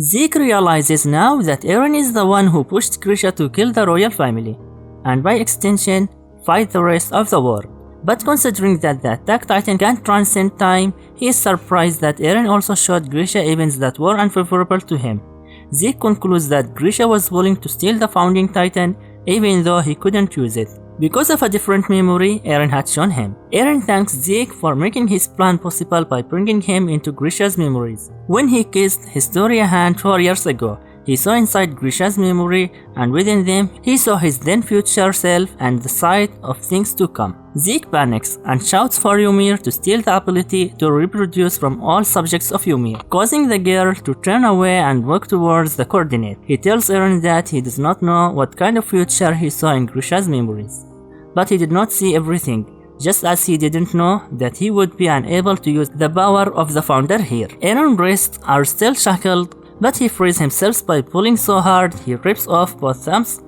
Zeke realizes now that Eren is the one who pushed Grisha to kill the royal family, and by extension, fight the rest of the world. But considering that the Attack Titan can't transcend time, he is surprised that Eren also showed Grisha events that were unfavorable to him. Zeke concludes that Grisha was willing to steal the Founding Titan even though he couldn't use it, because of a different memory Eren had shown him. Eren thanks Zeke for making his plan possible by bringing him into Grisha's memories. When he kissed Historia hand 4 years ago, he saw inside Grisha's memory, and within them, he saw his then future self and the sight of things to come. Zeke panics and shouts for Ymir to steal the ability to reproduce from all subjects of Ymir, causing the girl to turn away and walk towards the coordinate. He tells Eren that he does not know what kind of future he saw in Grisha's memories, but he did not see everything, just as he didn't know that he would be unable to use the power of the Founder here. Eren's wrists are still shackled, but he frees himself by pulling so hard he rips off both thumbs.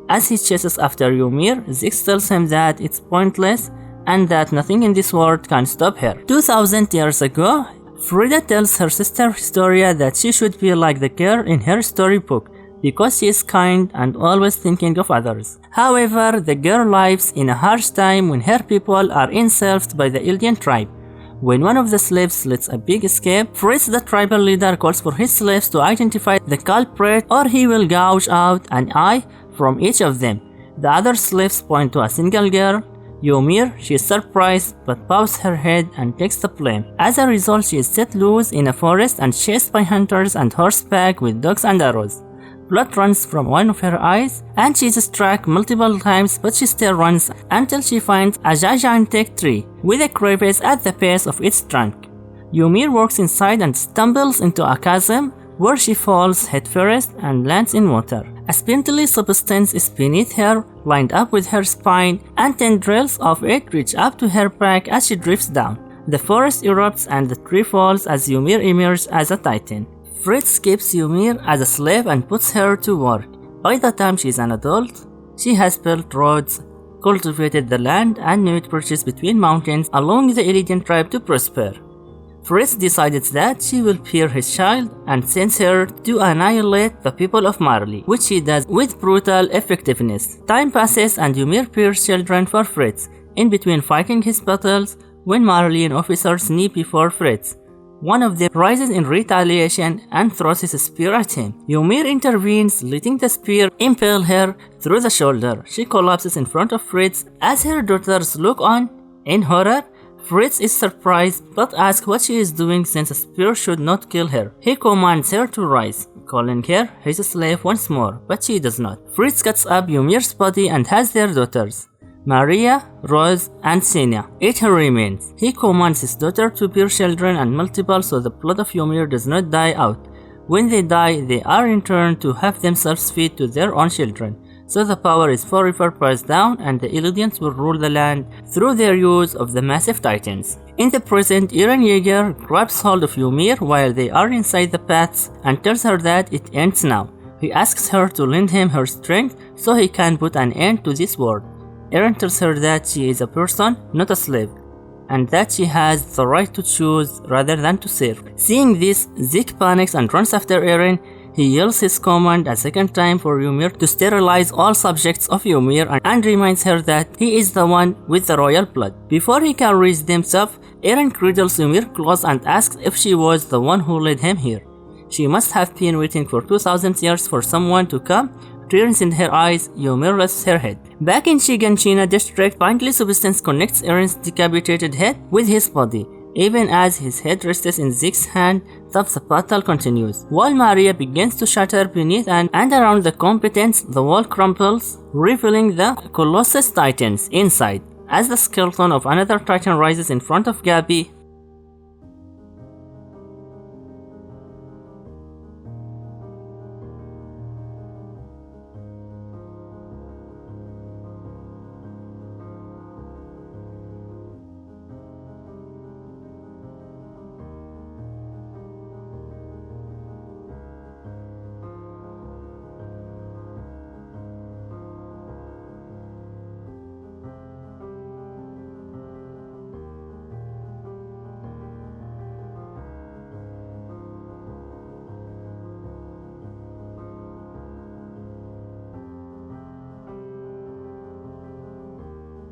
As he chases after Ymir, Zeke tells him that it's pointless and that nothing in this world can stop her. 2000 years ago, Frida tells her sister Historia that she should be like the girl in her storybook because she is kind and always thinking of others. However, the girl lives in a harsh time when her people are insulted by the Eldian tribe. When one of the slaves lets a big escape, Fritz the tribal leader calls for his slaves to identify the culprit or he will gouge out an eye from each of them. The other slaves point to a single girl, Ymir. She is surprised but bows her head and takes the blame. As a result, she is set loose in a forest and chased by hunters and horseback with dogs and arrows. Blood runs from one of her eyes, and she is struck multiple times, but she still runs until she finds a gigantic tree with a crevice at the base of its trunk. Ymir walks inside and stumbles into a chasm where she falls headfirst and lands in water. A spindly substance is beneath her, lined up with her spine, and tendrils of it reach up to her back as she drifts down. The forest erupts and the tree falls as Ymir emerges as a titan. Fritz keeps Ymir as a slave and puts her to work. By the time she is an adult, she has built roads, cultivated the land, and made bridges between mountains allowing the Eldian tribe to prosper. Fritz decides that she will bear his child and sends her to annihilate the people of Marley, which she does with brutal effectiveness. Time passes and Ymir bears children for Fritz, in between fighting his battles when Marleyan officers kneel before Fritz. One of them rises in retaliation and throws his spear at him. Ymir intervenes, letting the spear impale her through the shoulder. She collapses in front of Fritz as her daughters look on in horror. Fritz is surprised but asks what she is doing since a spear should not kill her. He commands her to rise, calling her his slave once more, but she does not. Fritz cuts up Ymir's body and has their daughters, Maria, Rose, and Senya, eat her remains. He commands his daughter to bear children and multiple so the blood of Ymir does not die out. When they die, they are in turn to have themselves feed to their own children. So the power is forever passed down and the Eldians will rule the land through their use of the massive titans. In the present, Eren Yeager grabs hold of Ymir while they are inside the paths and tells her that it ends now. He asks her to lend him her strength so he can put an end to this world. Eren tells her that she is a person, not a slave, and that she has the right to choose rather than to serve. Seeing this, Zeke panics and runs after Eren. He yells his command a second time for Ymir to sterilize all subjects of Ymir and reminds her that he is the one with the royal blood. Before he can reach himself, Eren cradles Ymir close and asks if she was the one who led him here. She must have been waiting for 2000 years for someone to come. Tears in her eyes, Ymir lifts her head. Back in Shiganshina district, finally substance connects Eren's decapitated head with his body. Even as his head rests in Zeke's hand, the battle continues. While Maria begins to shatter beneath and around the combatants, the wall crumbles, revealing the Colossus Titans inside. As the skeleton of another Titan rises in front of Gabi,